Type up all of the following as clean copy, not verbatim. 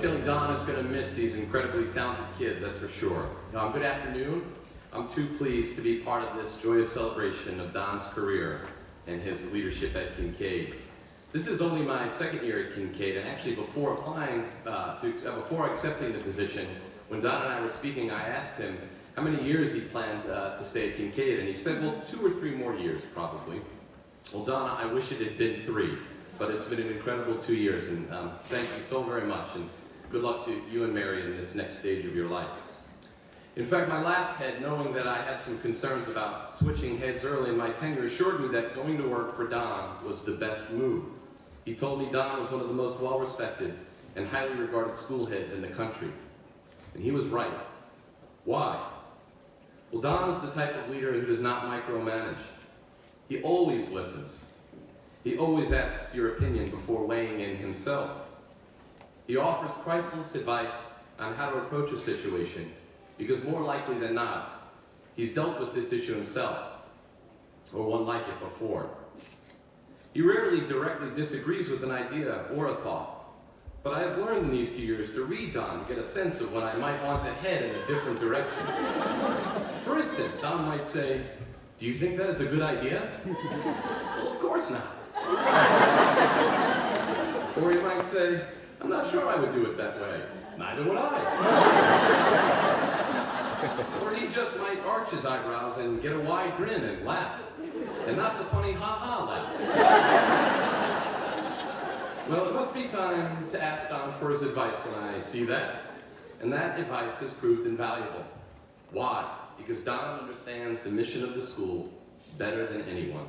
feeling Don is going to miss these incredibly talented kids, that's for sure. Good afternoon. I'm too pleased to be part of this joyous celebration of Don's career and his leadership at Kinkaid. This is only my second year at Kinkaid, and actually before accepting the position, when Don and I were speaking, I asked him how many years he planned to stay at Kinkaid, and he said, well, 2 or 3 more years, probably. Well, Don, I wish it had been 3, but it's been an incredible 2 years, and thank you so very much, and good luck to you and Mary in this next stage of your life. In fact, my last head, knowing that I had some concerns about switching heads early in my tenure, assured me that going to work for Don was the best move. He told me Don was one of the most well-respected and highly regarded school heads in the country. And he was right. Why? Well, Don is the type of leader who does not micromanage. He always listens. He always asks your opinion before weighing in himself. He offers priceless advice on how to approach a situation, because more likely than not, he's dealt with this issue himself, or one like it before. He rarely directly disagrees with an idea or a thought, but I have learned in these 2 years to read Don to get a sense of when I might want to head in a different direction. For instance, Don might say, "Do you think that is a good idea?" Well, of course not. Or he might say, "I'm not sure I would do it that way." Neither would I. Or he just might arch his eyebrows and get a wide grin and laugh. And not the funny ha-ha laugh. Well, it must be time to ask Don for his advice when I see that. And that advice has proved invaluable. Why? Because Don understands the mission of the school better than anyone.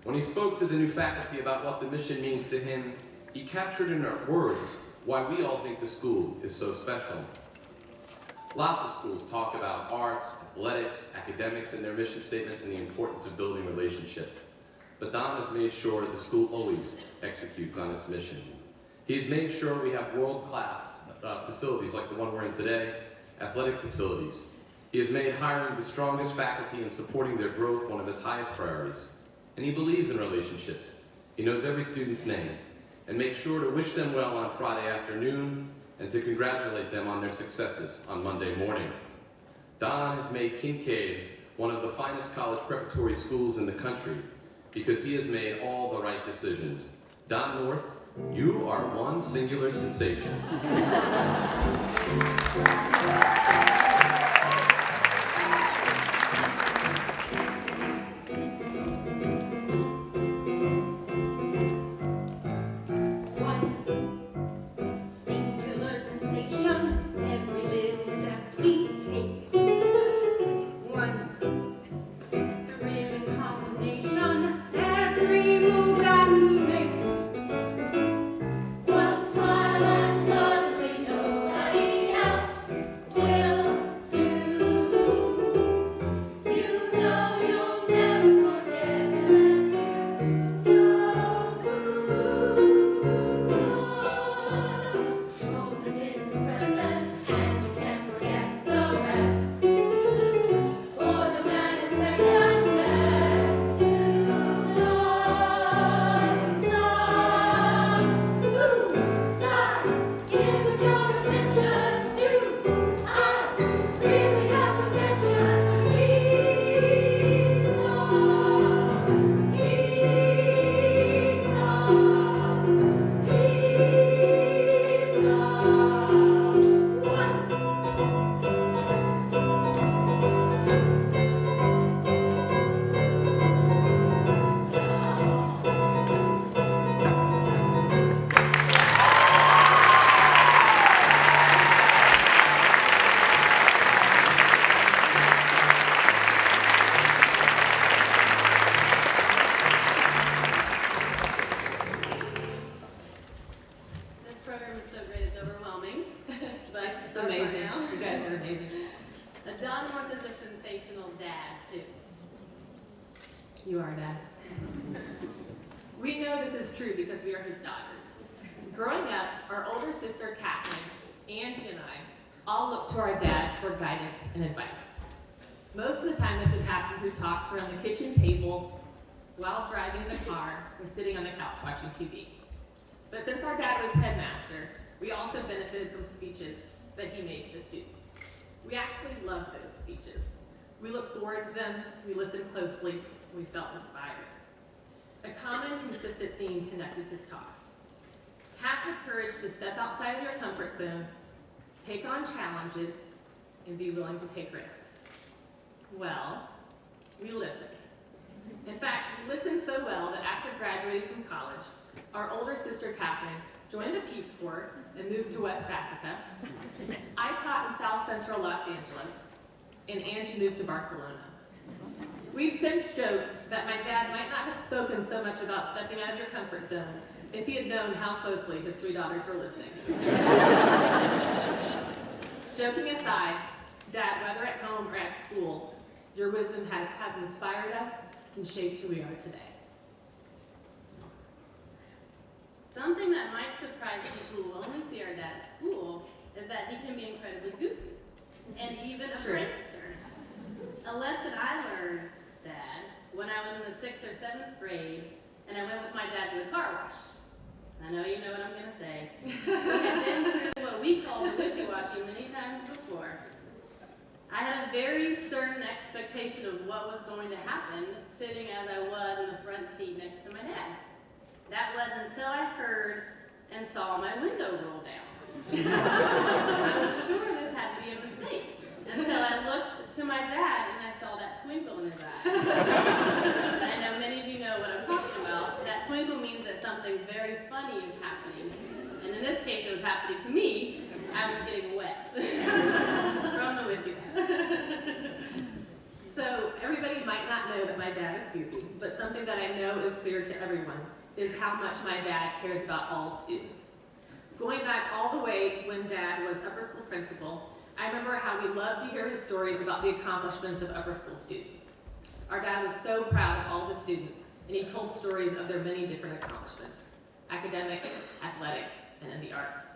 When he spoke to the new faculty about what the mission means to him, he captured in words why we all think the school is so special. Lots of schools talk about arts, athletics, academics, and their mission statements and the importance of building relationships. But Don has made sure the school always executes on its mission. He's made sure we have world-class facilities like the one we're in today, athletic facilities. He has made hiring the strongest faculty and supporting their growth one of his highest priorities. And he believes in relationships. He knows every student's name, and make sure to wish them well on Friday afternoon and to congratulate them on their successes on Monday morning. Don has made Kinkaid one of the finest college preparatory schools in the country because he has made all the right decisions. Don North, you are one singular sensation. Don North is a sensational dad, too. You are, Dad. We know this is true because we are his daughters. Growing up, our older sister, Catherine, Angie, and I all looked to our dad for guidance and advice. Most of the time, this would happen through talks around the kitchen table, while driving the car, or sitting on the couch watching TV. But since our dad was headmaster, we also benefited that he made to the students. We actually loved those speeches. We looked forward to them, we listened closely, and we felt inspired. A common, consistent theme connected his talks. Have the courage to step outside of your comfort zone, take on challenges, and be willing to take risks. Well, we listened. In fact, we listened so well that after graduating from college, our older sister Catherine joined the Peace Corps and moved to West Africa. I taught in South Central Los Angeles, and Angie moved to Barcelona. We've since joked that my dad might not have spoken so much about stepping out of your comfort zone if he had known how closely his 3 daughters were listening. Joking aside, Dad, whether at home or at school, your wisdom has inspired us and shaped who we are today. Something that might surprise people who only see our dad at school is that he can be incredibly goofy and even a True. prankster. A lesson I learned, Dad, when I was in the 6th or 7th grade and I went with my dad to the car wash. I know you know what I'm going to say. We had been through what we call the wishy-washy many times before. I had a very certain expectation of what was going to happen, sitting as I was in the front seat next to my dad. That was until I heard and saw my window roll down. I was sure this had to be a mistake, until I looked to my dad and I saw that twinkle in his eye. And I know many of you know what I'm talking about. That twinkle means that something very funny is happening. And in this case, it was happening to me. I was getting wet from the wishy. So everybody might not know that my dad is goofy, but something that I know is clear to everyone is how much my dad cares about all students. Going back all the way to when Dad was upper school principal, I remember how we loved to hear his stories about the accomplishments of upper school students. Our dad was so proud of all the students, and he told stories of their many different accomplishments: academic, athletic, and in the arts.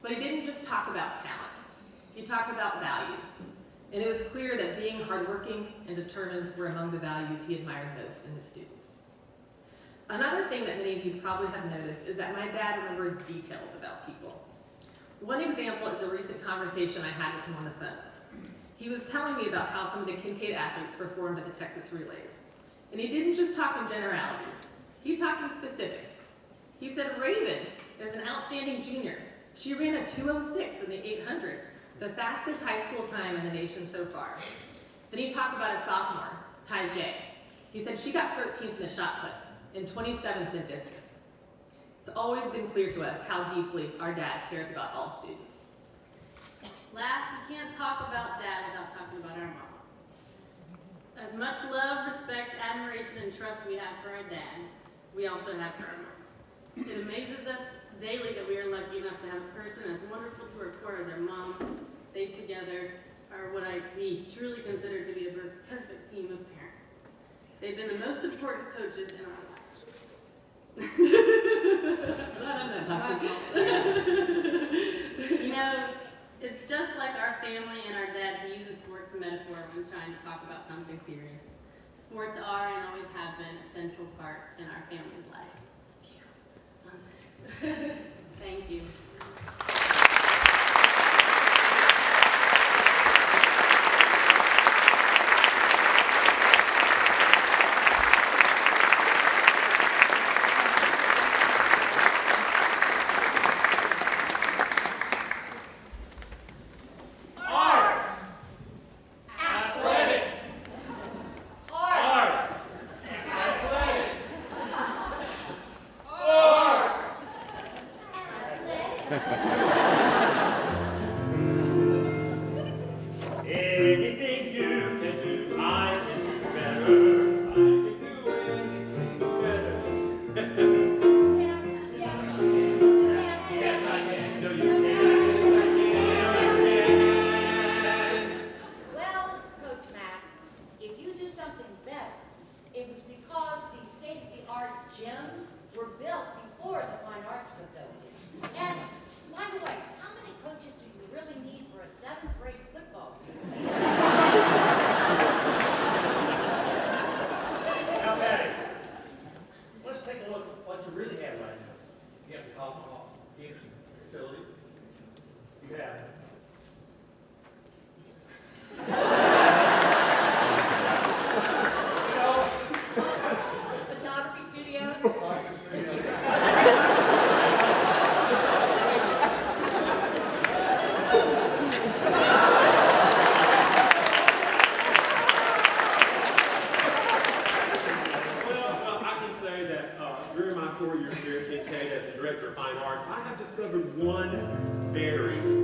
But he didn't just talk about talent. He talked about values. And it was clear that being hardworking and determined were among the values he admired most in his students. Another thing that many of you probably have noticed is that my dad remembers details about people. One example is a recent conversation I had with him on the phone. He was telling me about how some of the Kinkaid athletes performed at the Texas Relays. And he didn't just talk in generalities. He talked in specifics. He said Raven is an outstanding junior. She ran a 2:06 in the 800, the fastest high school time in the nation so far. Then he talked about a sophomore, Tai Jay. He said she got 13th in the shot put and 27th in discus. It's always been clear to us how deeply our dad cares about all students. Last, we can't talk about Dad without talking about our mom. As much love, respect, admiration, and trust we have for our dad, we also have for our mom. It amazes us daily that we are lucky enough to have a person as wonderful to our core as our mom. They together are what we truly consider to be a perfect team of parents. They've been the most important coaches in our lives. I'm not talking. You know, it's just like our family and our dad, to use a sports metaphor when trying to talk about something serious. Sports are and always have been a central part in our family's life. Thank you. Anything you can do, I can do better. I can do anything better. Yes, I can. Yes, I can. No, you can't. Yes, I can. Yes, I can. Well, Coach Mack, if you do something better, it was because these state-of-the-art gyms were built before the fine arts facilities. And, by the way, how many coaches do you really need for a 7th grade football team? Now, Patty, let's take a look at what you really have right now. You have the Cosmo Hall Theater facilities. You have discovered one very